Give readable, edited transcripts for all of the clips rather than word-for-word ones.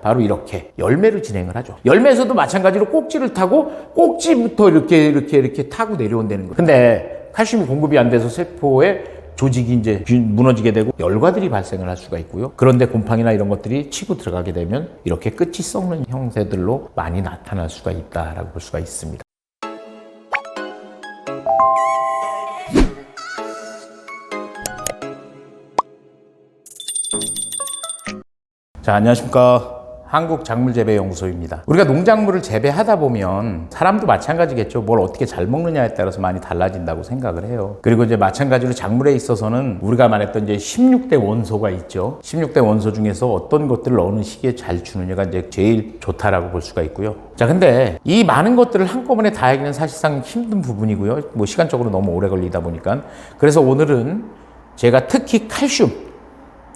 바로 이렇게 열매로 진행을 하죠. 열매에서도 마찬가지로 꼭지를 타고 꼭지부터 이렇게 타고 내려온다는 거예요. 근데 칼슘이 공급이 안 돼서 세포의 조직이 이제 무너지게 되고 열과들이 발생을 할 수가 있고요. 그런데 곰팡이나 이런 것들이 치고 들어가게 되면 이렇게 끝이 썩는 형태들로 많이 나타날 수가 있다라고 볼 수가 있습니다. 자, 안녕하십니까. 한국작물재배연구소입니다. 우리가 농작물을 재배하다 보면 사람도 마찬가지겠죠. 뭘 어떻게 잘 먹느냐에 따라서 많이 달라진다고 생각을 해요. 그리고 이제 마찬가지로 작물에 있어서는 우리가 말했던 이제 16대 원소가 있죠. 16대 원소 중에서 어떤 것들을 어느 시기에 잘 주느냐가 이제 제일 좋다라고 볼 수가 있고요. 자, 근데 이 많은 것들을 한꺼번에 다 하기는 사실상 힘든 부분이고요. 뭐 시간적으로 너무 오래 걸리다 보니까. 그래서 오늘은 제가 특히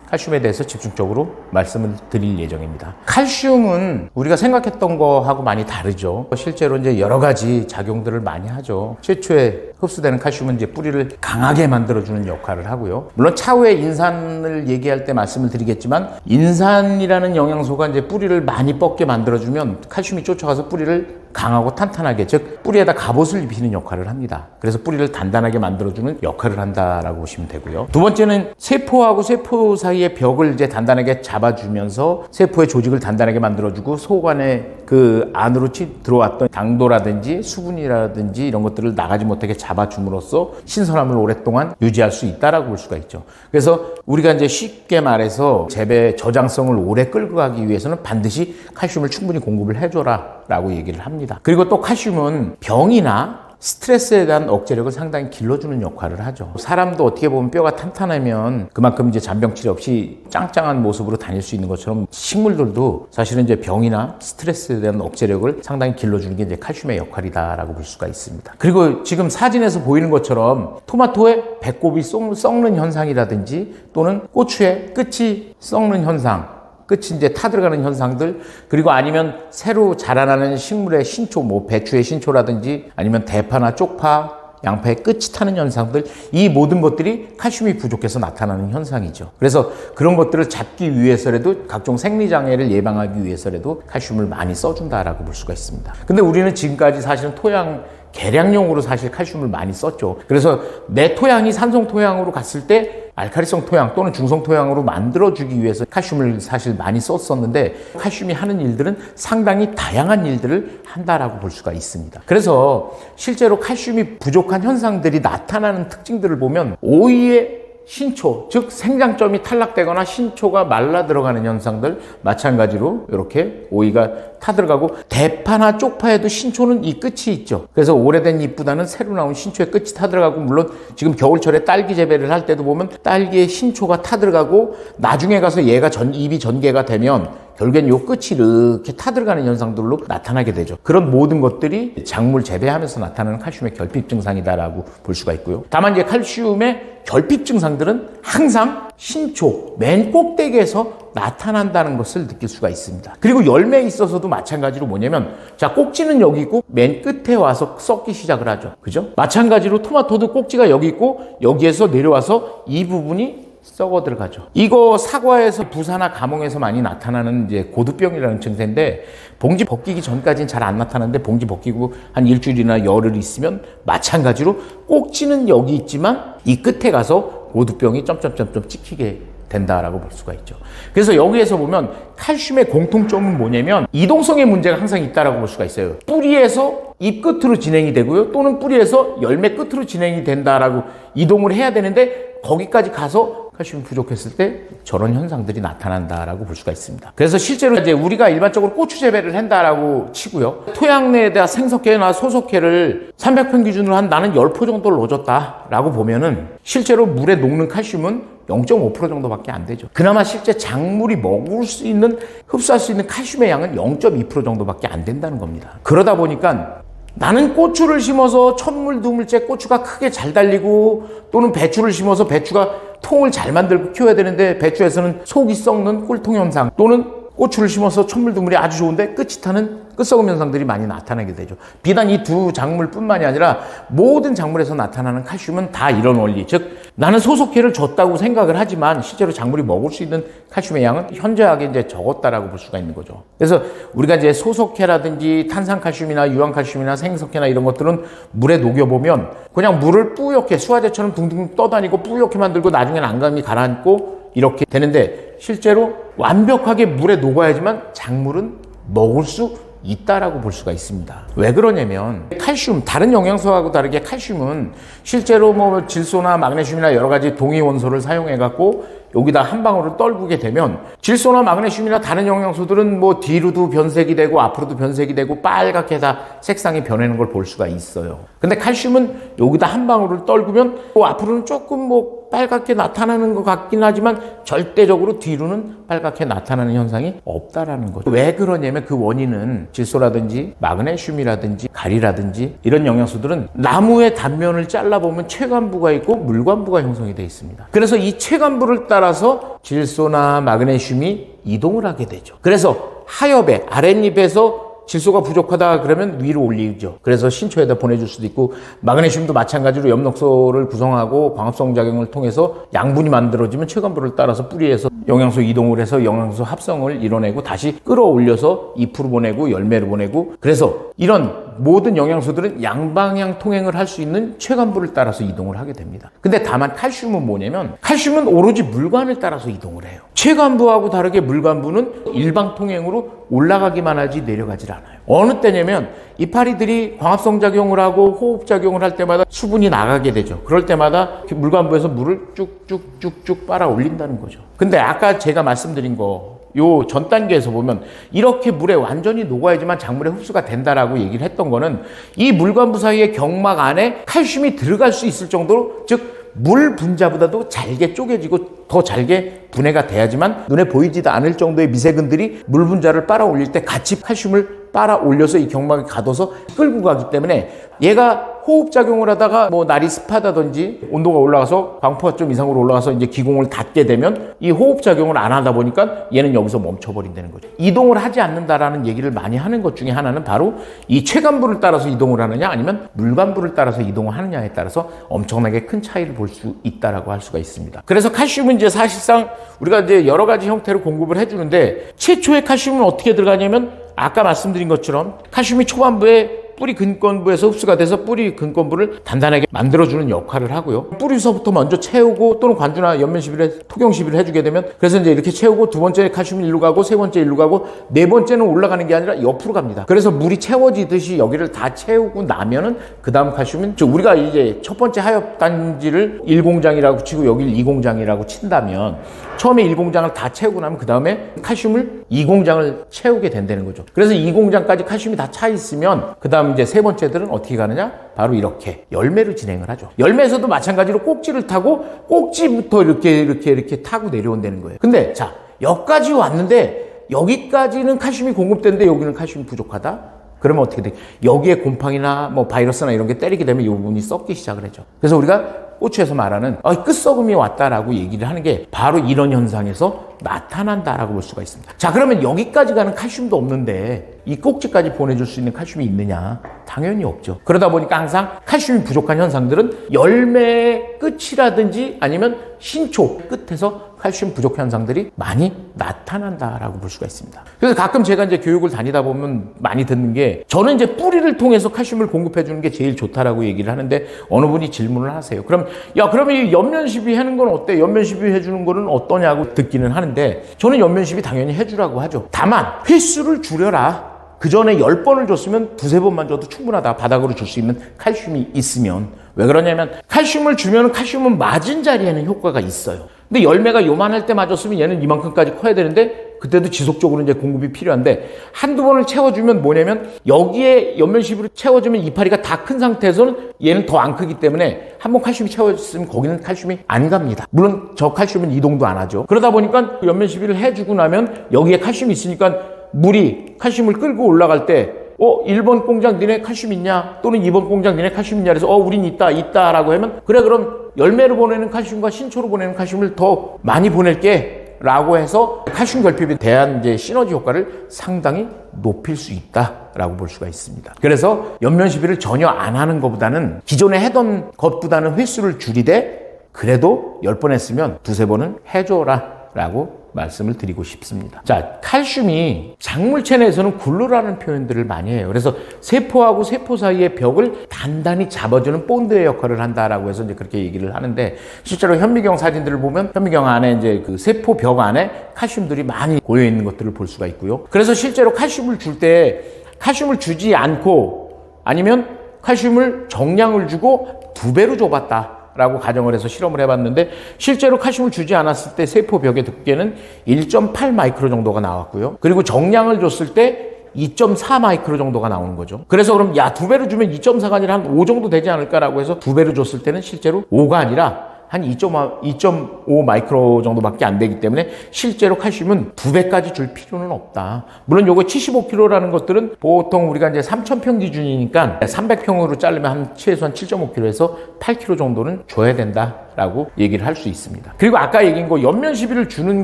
칼슘에 대해서 집중적으로 말씀을 드릴 예정입니다. 칼슘은 우리가 생각했던 거하고 많이 다르죠. 실제로 이제 여러 가지 작용들을 많이 하죠. 최초에 흡수되는 칼슘은 이제 뿌리를 강하게 만들어주는 역할을 하고요. 물론 차후에 인산을 얘기할 때 말씀을 드리겠지만, 인산이라는 영양소가 이제 뿌리를 많이 뻗게 만들어주면 칼슘이 쫓아가서 뿌리를 강하고 탄탄하게, 즉 뿌리에다 갑옷을 입히는 역할을 합니다. 그래서 뿌리를 단단하게 만들어주는 역할을 한다라고 보시면 되고요. 두 번째는 세포하고 세포 사이의 벽을 이제 단단하게 잡아주면서 세포의 조직을 단단하게 만들어주고 속 안에 그 안으로 들어왔던 당도라든지 수분이라든지 이런 것들을 나가지 못하게 잡아줌으로써 신선함을 오랫동안 유지할 수 있다라고 볼 수가 있죠. 그래서 우리가 이제 쉽게 말해서 재배 저장성을 오래 끌고 가기 위해서는 반드시 칼슘을 충분히 공급을 해줘라 라고 얘기를 합니다. 그리고 또 칼슘은 병이나 스트레스에 대한 억제력을 상당히 길러주는 역할을 하죠. 사람도 어떻게 보면 뼈가 탄탄하면 그만큼 이제 잔병치레 없이 짱짱한 모습으로 다닐 수 있는 것처럼 식물들도 사실은 이제 병이나 스트레스에 대한 억제력을 상당히 길러주는 게 이제 칼슘의 역할이다라고 볼 수가 있습니다. 그리고 지금 사진에서 보이는 것처럼 토마토의 배꼽이 썩는 현상이라든지 또는 고추의 끝이 썩는 현상, 끝이 이제 타들어가는 현상들, 그리고 아니면 새로 자라나는 식물의 신초, 뭐 배추의 신초라든지 아니면 대파나 쪽파, 양파의 끝이 타는 현상들, 이 모든 것들이 칼슘이 부족해서 나타나는 현상이죠. 그래서 그런 것들을 잡기 위해서라도, 각종 생리장애를 예방하기 위해서라도 칼슘을 많이 써준다라고 볼 수가 있습니다. 근데 우리는 지금까지 사실은 토양 개량용으로 사실 칼슘을 많이 썼죠. 그래서 내 토양이 산성 토양으로 갔을 때 알칼리성 토양 또는 중성 토양으로 만들어주기 위해서 칼슘을 사실 많이 썼었는데, 칼슘이 하는 일들은 상당히 다양한 일들을 한다라고 볼 수가 있습니다. 그래서 실제로 칼슘이 부족한 현상들이 나타나는 특징들을 보면, 오이의 신초, 즉 생장점이 탈락되거나 신초가 말라 들어가는 현상들, 마찬가지로 이렇게 오이가 타들어가고, 대파나 쪽파에도 신초는 이 끝이 있죠. 그래서 오래된 잎보다는 새로 나온 신초의 끝이 타들어가고, 물론 지금 겨울철에 딸기 재배를 할 때도 보면 딸기의 신초가 타들어가고, 나중에 가서 얘가 잎이 전개가 되면 결국엔 요 끝이 이렇게 타들어가는 현상들로 나타나게 되죠. 그런 모든 것들이 작물 재배하면서 나타나는 칼슘의 결핍 증상이다라고 볼 수가 있고요. 다만 이제 칼슘의 결핍 증상들은 항상 신초, 맨 꼭대기에서 나타난다는 것을 느낄 수가 있습니다. 그리고 열매에 있어서도 마찬가지로 뭐냐면, 자, 꼭지는 여기 있고 맨 끝에 와서 썩기 시작을 하죠. 그죠? 마찬가지로 토마토도 꼭지가 여기 있고 여기에서 내려와서 이 부분이 썩어 들어가죠. 이거 사과에서 부사나 가몽에서 많이 나타나는 이제 고두병이라는 증세인데, 봉지 벗기기 전까지는 잘 안 나타나는데 봉지 벗기고 한 일주일이나 열흘 있으면 마찬가지로 꼭지는 여기 있지만 이 끝에 가서 고두병이 점점점점 찍히게 된다라고 볼 수가 있죠. 그래서 여기에서 보면 칼슘의 공통점은 뭐냐면 이동성의 문제가 항상 있다라고 볼 수가 있어요. 뿌리에서 잎 끝으로 진행이 되고요, 또는 뿌리에서 열매 끝으로 진행이 된다라고 이동을 해야 되는데, 거기까지 가서 칼슘이 부족했을 때 저런 현상들이 나타난다라고 볼 수가 있습니다. 그래서 실제로 이제 우리가 일반적으로 고추 재배를 한다라고 치고요, 토양 내에다 생석회나 소석회를 300평 기준으로 한 나는 10포 정도를 넣어줬다라고 보면은 실제로 물에 녹는 칼슘은 0.5% 정도밖에 안 되죠. 그나마 실제 작물이 먹을 수 있는, 흡수할 수 있는 칼슘의 양은 0.2% 정도밖에 안 된다는 겁니다. 그러다 보니까 나는 고추를 심어서 천물 두물째 고추가 크게 잘 달리고, 또는 배추를 심어서 배추가 통을 잘 만들고 키워야 되는데 배추에서는 속이 썩는 꿀통 현상, 또는 고추를 심어서 촛물드물이 아주 좋은데 끝이 타는 끝썩음 현상들이 많이 나타나게 되죠. 비단 이 두 작물뿐만이 아니라 모든 작물에서 나타나는 칼슘은 다 이런 원리, 즉 나는 소속해를 줬다고 생각을 하지만 실제로 작물이 먹을 수 있는 칼슘의 양은 현저하게 이제 적었다라고 볼 수가 있는 거죠. 그래서 우리가 이제 소속해라든지 탄산칼슘이나 유황칼슘이나 생석해나 이런 것들은 물에 녹여보면 그냥 물을 뿌옇게 수화제처럼 둥둥 떠다니고 뿌옇게 만들고 나중에는 안감이 가라앉고 이렇게 되는데 실제로 완벽하게 물에 녹아야지만 작물은 먹을 수 있다라고 볼 수가 있습니다. 왜 그러냐면 칼슘, 다른 영양소하고 다르게 칼슘은 실제로 뭐 질소나 마그네슘이나 여러 가지 동위 원소를 사용해 갖고 여기다 한 방울을 떨구게 되면 질소나 마그네슘이나 다른 영양소들은 뭐 뒤로도 변색이 되고 앞으로도 변색이 되고 빨갛게 다 색상이 변하는 걸 볼 수가 있어요. 근데 칼슘은 여기다 한 방울을 떨구면 뭐 앞으로는 조금 뭐 빨갛게 나타나는 것 같긴 하지만 절대적으로 뒤로는 빨갛게 나타나는 현상이 없다라는 거죠. 왜 그러냐면 그 원인은 질소라든지 마그네슘이라든지 가리라든지 이런 영양소들은 나무의 단면을 잘라보면 체관부가 있고 물관부가 형성이 되어 있습니다. 그래서 이 체관부를 따라서 질소나 마그네슘이 이동을 하게 되죠. 그래서 하엽에 아랫잎에서 질소가 부족하다 그러면 위로 올리죠. 그래서 신초에다 보내줄 수도 있고 마그네슘도 마찬가지로 엽록소를 구성하고 광합성 작용을 통해서 양분이 만들어지면 체관부를 따라서 뿌리에서 영양소 이동을 해서 영양소 합성을 이뤄내고 다시 끌어올려서 잎으로 보내고 열매로 보내고 그래서 이런 모든 영양소들은 양방향 통행을 할 수 있는 체관부를 따라서 이동을 하게 됩니다. 근데 다만 칼슘은 뭐냐면 칼슘은 오로지 물관을 따라서 이동을 해요. 체관부하고 다르게 물관부는 일방 통행으로 올라가기만 하지 내려가질 않아요. 어느 때냐면 이파리들이 광합성 작용을 하고 호흡 작용을 할 때마다 수분이 나가게 되죠. 그럴 때마다 물관부에서 물을 쭉쭉쭉쭉 빨아 올린다는 거죠. 근데 아까 제가 말씀드린 거 요 전 단계에서 보면 이렇게 물에 완전히 녹아야지만 작물에 흡수가 된다라고 얘기를 했던 거는 이 물관부 사이의 경막 안에 칼슘이 들어갈 수 있을 정도로 즉 물 분자보다도 잘게 쪼개지고 더 잘게 분해가 돼야지만 눈에 보이지도 않을 정도의 미세근들이 물 분자를 빨아 올릴 때 같이 칼슘을 빨아 올려서 이 경막에 가둬서 끌고 가기 때문에 얘가 호흡작용을 하다가 뭐 날이 습하다든지 온도가 올라가서 광포가 좀 이상으로 올라가서 이제 기공을 닫게 되면 이 호흡작용을 안 하다 보니까 얘는 여기서 멈춰버린다는 거죠. 이동을 하지 않는다라는 얘기를 많이 하는 것 중에 하나는 바로 이 체관부를 따라서 이동을 하느냐 아니면 물관부를 따라서 이동을 하느냐에 따라서 엄청나게 큰 차이를 볼 수 있다라고 할 수가 있습니다. 그래서 칼슘은 이제 사실상 우리가 이제 여러 가지 형태로 공급을 해주는데 최초의 칼슘은 어떻게 들어가냐면 아까 말씀드린 것처럼 칼슘이 초반부에 뿌리 근권부에서 흡수가 돼서 뿌리 근권부를 단단하게 만들어주는 역할을 하고요. 뿌리서부터 먼저 채우고 또는 관주나 옆면 시비를 토경 시비를 해주게 되면 그래서 이제 이렇게 채우고 두 번째 칼슘이 일로 가고 세 번째 일로 가고 네 번째는 올라가는 게 아니라 옆으로 갑니다. 그래서 물이 채워지듯이 여기를 다 채우고 나면은 그 다음 칼슘은 우리가 이제 첫 번째 하엽 단지를 1공장이라고 치고 여기를 2공장이라고 친다면 처음에 1공장을 다 채우고 나면 그 다음에 칼슘을 2공장을 채우게 된다는 거죠. 그래서 2공장까지 칼슘이 다 차 있으면 그 다음 이제 세 번째들은 어떻게 가느냐? 바로 이렇게 열매로 진행을 하죠. 열매에서도 마찬가지로 꼭지를 타고 꼭지부터 이렇게 타고 내려온다는 거예요. 근데 자, 여기까지 왔는데 여기까지는 칼슘이 공급되는데 여기는 칼슘이 부족하다? 그러면 어떻게 돼? 여기에 곰팡이나 뭐 바이러스나 이런 게 때리게 되면 이 부분이 썩기 시작을 하죠. 그래서 우리가 고추에서 말하는 끝썩음이 왔다라고 얘기를 하는 게 바로 이런 현상에서 나타난다라고 볼 수가 있습니다. 자, 그러면 여기까지 가는 칼슘도 없는데 이 꼭지까지 보내줄 수 있는 칼슘이 있느냐? 당연히 없죠. 그러다 보니까 항상 칼슘이 부족한 현상들은 열매의 끝이라든지 아니면 신초 끝에서 칼슘 부족 현상들이 많이 나타난다라고 볼 수가 있습니다. 그래서 가끔 제가 이제 교육을 다니다 보면 많이 듣는 게 저는 이제 뿌리를 통해서 칼슘을 공급해 주는 게 제일 좋다라고 얘기를 하는데 어느 분이 질문을 하세요. 그러면 이 옆면시비 하는 건 어때? 옆면시비 해주는 거는 어떠냐고 듣기는 하는데 저는 옆면시비 당연히 해주라고 하죠. 다만 횟수를 줄여라. 그 전에 10번을 줬으면 두세 번만 줘도 충분하다. 바닥으로 줄 수 있는 칼슘이 있으면. 왜 그러냐면 칼슘을 주면 칼슘은 맞은 자리에는 효과가 있어요. 근데 열매가 요만할 때 맞았으면 얘는 이만큼까지 커야 되는데 그때도 지속적으로 이제 공급이 필요한데 한두 번을 채워주면 뭐냐면 여기에 옆면시비로 채워주면 이파리가 다 큰 상태에서는 얘는 더 안 크기 때문에 한번 칼슘이 채워졌으면 거기는 칼슘이 안 갑니다. 물론 저 칼슘은 이동도 안 하죠. 그러다 보니까 옆면시비를 해주고 나면 여기에 칼슘이 있으니까 물이 칼슘을 끌고 올라갈 때 1번 공장 니네 칼슘 있냐? 또는 2번 공장 니네 칼슘 있냐? 그래서 우린 있다라고 하면 그래 그럼 열매로 보내는 칼슘과 신초로 보내는 칼슘을 더 많이 보낼게. 라고 해서 칼슘 결핍에 대한 이제 시너지 효과를 상당히 높일 수 있다라고 볼 수가 있습니다. 그래서 옆면 시비를 전혀 안 하는 것보다는 기존에 하던 것보다는 횟수를 줄이되 그래도 10번 했으면 두세 번은 해줘라 라고 말씀을 드리고 싶습니다. 자, 칼슘이 작물 체내에서는 글루라는 표현들을 많이 해요. 그래서 세포하고 세포 사이의 벽을 단단히 잡아주는 본드의 역할을 한다라고 해서 이제 그렇게 얘기를 하는데, 실제로 현미경 사진들을 보면 현미경 안에 이제 그 세포 벽 안에 칼슘들이 많이 고여 있는 것들을 볼 수가 있고요. 그래서 실제로 칼슘을 줄 때 칼슘을 주지 않고 아니면 칼슘을 정량을 주고 2배로 줘봤다 라고 가정을 해서 실험을 해봤는데, 실제로 칼슘을 주지 않았을 때 세포 벽의 두께는 1.8 마이크로 정도가 나왔고요. 그리고 정량을 줬을 때 2.4 마이크로 정도가 나오는 거죠. 그래서 그럼 2배로 주면 2.4가 아니라 한 5 정도 되지 않을까라고 해서 2배로 줬을 때는 실제로 5가 아니라 한 2.5 마이크로 정도밖에 안 되기 때문에 실제로 칼슘은 2배까지 줄 필요는 없다. 물론 요거 75kg라는 것들은 보통 우리가 이제 3,000평 기준이니까 300평으로 자르면 한 최소한 7.5kg에서 8kg 정도는 줘야 된다라고 얘기를 할 수 있습니다. 그리고 아까 얘기한 거 옆면 시비를 주는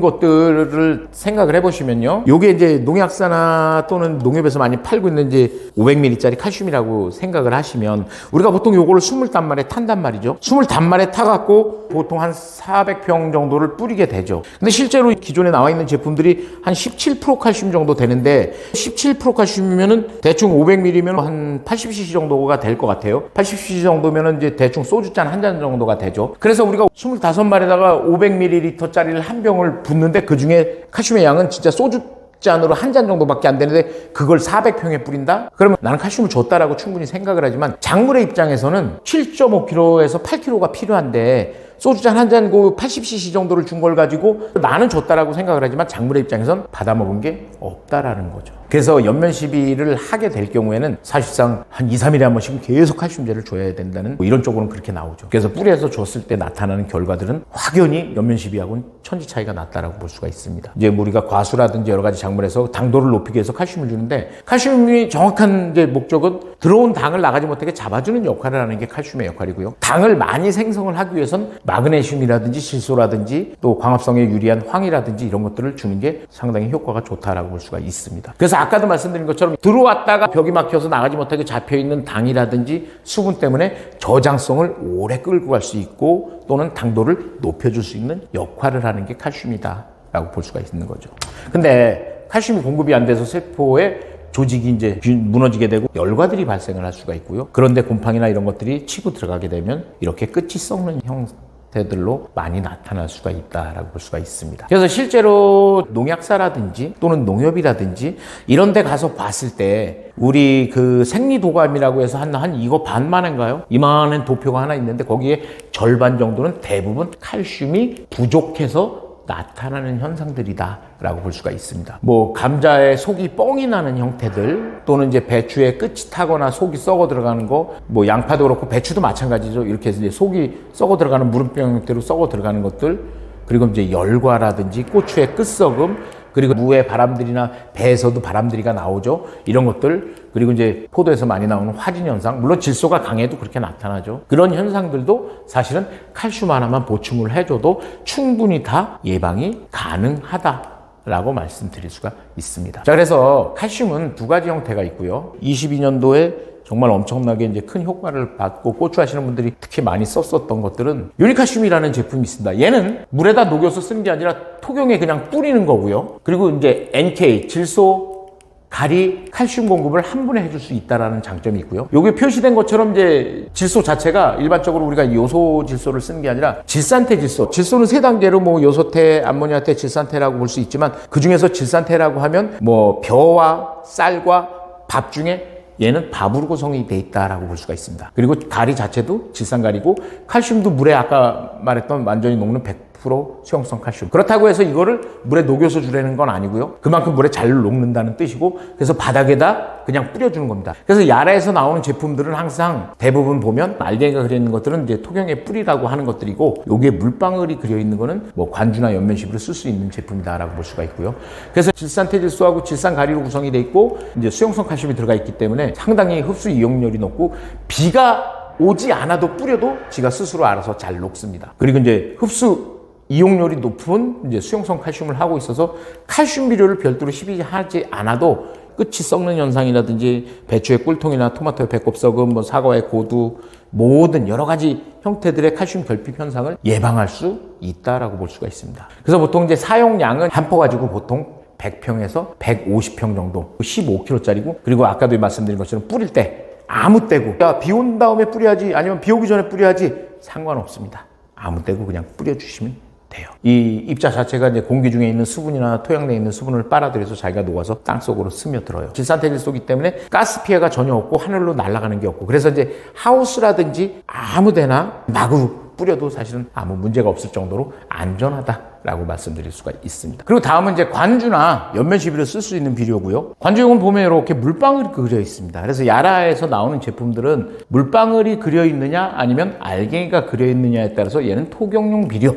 것들을 생각을 해보시면요. 요게 이제 농약사나 또는 농협에서 많이 팔고 있는 이제 500ml짜리 칼슘이라고 생각을 하시면, 우리가 보통 요거를 20단말에 탄단 말이죠. 20단말에 타갖고 보통 한 400평 정도를 뿌리게 되죠. 근데 실제로 기존에 나와 있는 제품들이 한 17% 칼슘 정도 되는데, 17% 칼슘이면은 대충 500ml면 한 80cc 정도가 될 것 같아요. 80cc 정도면은 이제 대충 소주잔 한 잔 정도가 되죠. 그래서 우리가 25말에다가 500ml짜리를 한 병을 붓는데 그 중에 칼슘의 양은 진짜 소주잔으로 한 잔 정도밖에 안 되는데 그걸 400평에 뿌린다? 그러면 나는 칼슘을 줬다라고 충분히 생각을 하지만, 작물의 입장에서는 7.5kg에서 8kg가 필요한데 소주잔 한 잔 그 80cc 정도를 준 걸 가지고 나는 줬다라고 생각을 하지만 작물의 입장에선 받아먹은 게 없다라는 거죠. 그래서 옆면 시비를 하게 될 경우에는 사실상 한 2, 3일에 한 번씩 계속 칼슘제를 줘야 된다는 뭐 이런 쪽으로는 그렇게 나오죠. 그래서 뿌리에서 줬을 때 나타나는 결과들은 확연히 옆면 시비하고는 천지 차이가 났다라고 볼 수가 있습니다. 이제 우리가 과수라든지 여러 가지 작물에서 당도를 높이기 위해서 칼슘을 주는데, 칼슘이 정확한 이제 목적은 들어온 당을 나가지 못하게 잡아주는 역할을 하는 게 칼슘의 역할이고요. 당을 많이 생성을 하기 위해선 마그네슘이라든지 질소라든지 또 광합성에 유리한 황이라든지 이런 것들을 주는 게 상당히 효과가 좋다라고 볼 수가 있습니다. 그래서 아까도 말씀드린 것처럼 들어왔다가 벽이 막혀서 나가지 못하게 잡혀있는 당이라든지 수분 때문에 저장성을 오래 끌고 갈 수 있고 또는 당도를 높여줄 수 있는 역할을 하는 게 칼슘이다 라고 볼 수가 있는 거죠. 근데 칼슘이 공급이 안 돼서 세포에 조직이 이제 무너지게 되고 열과들이 발생을 할 수가 있고요. 그런데 곰팡이나 이런 것들이 치고 들어가게 되면 이렇게 끝이 썩는 형태들로 많이 나타날 수가 있다라고 볼 수가 있습니다. 그래서 실제로 농약사라든지 또는 농협이라든지 이런 데 가서 봤을 때 우리 그 생리도감이라고 해서 한 이거 반만인가요? 이만한 도표가 하나 있는데 거기에 절반 정도는 대부분 칼슘이 부족해서 나타나는 현상들이다 라고 볼 수가 있습니다. 뭐 감자의 속이 뻥이 나는 형태들, 또는 이제 배추의 끝이 타거나 속이 썩어 들어가는 거, 뭐 양파도 그렇고 배추도 마찬가지죠. 이렇게 이제 속이 썩어 들어가는 무름병 형태로 썩어 들어가는 것들, 그리고 이제 열과라든지 고추의 끝썩음, 그리고 무의 바람들이나 배에서도 바람들이가 나오죠. 이런 것들, 그리고 이제 포도에서 많이 나오는 화진 현상, 물론 질소가 강해도 그렇게 나타나죠. 그런 현상들도 사실은 칼슘 하나만 보충을 해줘도 충분히 다 예방이 가능하다라고 말씀드릴 수가 있습니다. 자, 그래서 칼슘은 두 가지 형태가 있고요. 22년도에 정말 엄청나게 이제 큰 효과를 받고 고추 하시는 분들이 특히 많이 썼었던 것들은 유니칼슘이라는 제품이 있습니다. 얘는 물에다 녹여서 쓰는 게 아니라 토경에 그냥 뿌리는 거고요. 그리고 이제 NK, 질소, 가리, 칼슘 공급을 한 번에 해줄 수 있다는 장점이 있고요. 여기 표시된 것처럼 이제 질소 자체가 일반적으로 우리가 요소 질소를 쓰는 게 아니라 질산태 질소. 질소는 세 단계로 뭐 요소태, 암모니아태, 질산태라고 볼 수 있지만 그 중에서 질산태라고 하면 뭐 벼와 쌀과 밥 중에 얘는 밥으로 구성이 돼 있다라고 볼 수가 있습니다. 그리고 가리 자체도 질산가리고, 칼슘도 물에 아까 말했던 완전히 녹는 100% 수용성 칼슘. 그렇다고 해서 이거를 물에 녹여서 주라는 건 아니고요. 그만큼 물에 잘 녹는다는 뜻이고, 그래서 바닥에다 그냥 뿌려주는 겁니다. 그래서 야라에서 나오는 제품들은 항상 대부분 보면 알갱이가 그려 있는 것들은 이제 토경에 뿌리라고 하는 것들이고, 여기에 물방울이 그려 있는 거는 뭐 관주나 옆면식으로 쓸 수 있는 제품이다라고 볼 수가 있고요. 그래서 질산태질소하고 질산가리로 구성이 돼 있고, 이제 수용성 칼슘이 들어가 있기 때문에 상당히 흡수 이용률이 높고, 비가 오지 않아도 뿌려도 지가 스스로 알아서 잘 녹습니다. 그리고 이제 흡수 이용률이 높은 이제 수용성 칼슘을 하고 있어서 칼슘 비료를 별도로 시비하지 않아도 끝이 썩는 현상이라든지 배추의 꿀통이나 토마토의 배꼽 썩음, 뭐 사과의 고두, 모든 여러 가지 형태들의 칼슘 결핍 현상을 예방할 수 있다라고 볼 수가 있습니다. 그래서 보통 이제 사용량은 한 포 가지고 보통 100평에서 150평 정도, 15kg짜리고, 그리고 아까도 말씀드린 것처럼 뿌릴 때 아무 때고, 비 온 다음에 뿌려야지 아니면 비 오기 전에 뿌려야지 상관없습니다. 아무 때고 그냥 뿌려주시면 돼요. 이 입자 자체가 이제 공기 중에 있는 수분이나 토양 내에 있는 수분을 빨아들여서 자기가 녹아서 땅속으로 스며들어요. 질산테릴소이기 때문에 가스 피해가 전혀 없고 하늘로 날아가는 게 없고, 그래서 이제 하우스라든지 아무 데나 마구 뿌려도 사실은 아무 문제가 없을 정도로 안전하다라고 말씀드릴 수가 있습니다. 그리고 다음은 이제 관주나 연면 시비를 쓸 수 있는 비료고요. 관주용은 보면 이렇게 물방울이 그려 있습니다. 그래서 야라에서 나오는 제품들은 물방울이 그려 있느냐 아니면 알갱이가 그려 있느냐에 따라서 얘는 토경용 비료,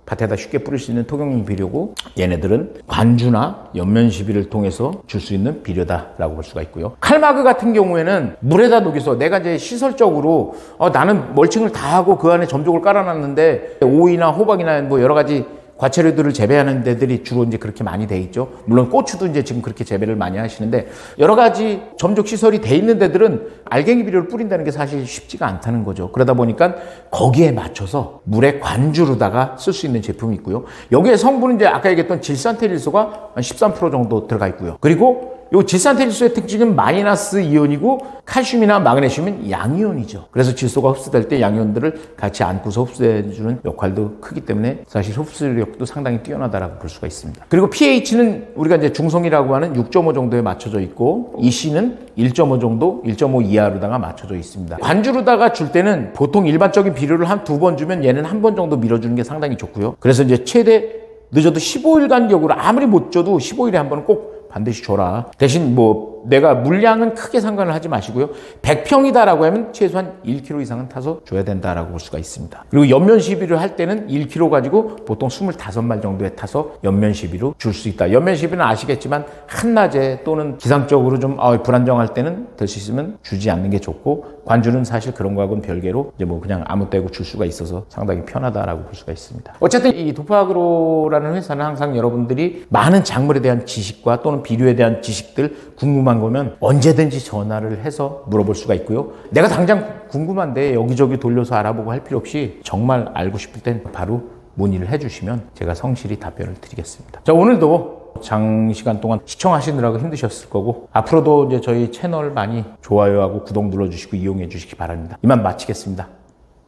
밭에다 쉽게 뿌릴 수 있는 토경용 비료고, 얘네들은 관주나 연면 시비를 통해서 줄 수 있는 비료다라고 볼 수가 있고요. 칼마그 같은 경우에는 물에다 녹여서 내가 이제 시설적으로 나는 멀칭을 다 하고 그 안에 점적을 깔아놨는데 오이나 호박이나 뭐 여러 가지 과채류들을 재배하는 데들이 주로 이제 그렇게 많이 돼 있죠. 물론 고추도 이제 지금 그렇게 재배를 많이 하시는데, 여러 가지 점적 시설이 돼 있는 데들은 알갱이 비료를 뿌린다는 게 사실 쉽지가 않다는 거죠. 그러다 보니까 거기에 맞춰서 물에 관주로다가 쓸 수 있는 제품이 있고요. 여기에 성분은 이제 아까 얘기했던 질산테릴소가 한 13% 정도 들어가 있고요. 그리고 이 질산테릴소의 특징은 마이너스 이온이고, 칼슘이나 마그네슘은 양이온이죠. 그래서 질소가 흡수될 때 양이온들을 같이 안고서 흡수해주는 역할도 크기 때문에 사실 흡수력도 상당히 뛰어나다라고 볼 수가 있습니다. 그리고 pH는 우리가 이제 중성이라고 하는 6.5 정도에 맞춰져 있고, EC는 1.5 정도, 1.5 이하로다가 맞춰져 있습니다. 관주로다가 줄 때는 보통 일반적인 비료를 한 2번 주면 얘는 한 번 정도 밀어주는 게 상당히 좋고요. 그래서 이제 최대 늦어도 15일 간격으로, 아무리 못 줘도 15일에 한 번은 꼭 반드시 줘라. 대신 뭐 내가 물량은 크게 상관을 하지 마시고요. 100평이다라고 하면 최소한 1kg 이상은 타서 줘야 된다라고 볼 수가 있습니다. 그리고 연면 시비를 할 때는 1kg 가지고 보통 25말 정도에 타서 연면 시비로 줄 수 있다. 연면 시비는 아시겠지만 한낮에 또는 기상적으로 좀 불안정할 때는 될 수 있으면 주지 않는 게 좋고, 관주는 사실 그런 거하고는 별개로 이제 뭐 그냥 아무 때고 줄 수가 있어서 상당히 편하다라고 볼 수가 있습니다. 어쨌든 이 도파아그로라는 회사는 항상 여러분들이 많은 작물에 대한 지식과 또는 비료에 대한 지식들 궁금한 거면 언제든지 전화를 해서 물어볼 수가 있고요. 내가 당장 궁금한데 여기저기 돌려서 알아보고 할 필요 없이 정말 알고 싶을 땐 바로 문의를 해주시면 제가 성실히 답변을 드리겠습니다. 자, 오늘도 장시간 동안 시청하시느라고 힘드셨을 거고, 앞으로도 이제 저희 채널 많이 좋아요하고 구독 눌러주시고 이용해 주시기 바랍니다. 이만 마치겠습니다.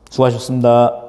수고하셨습니다.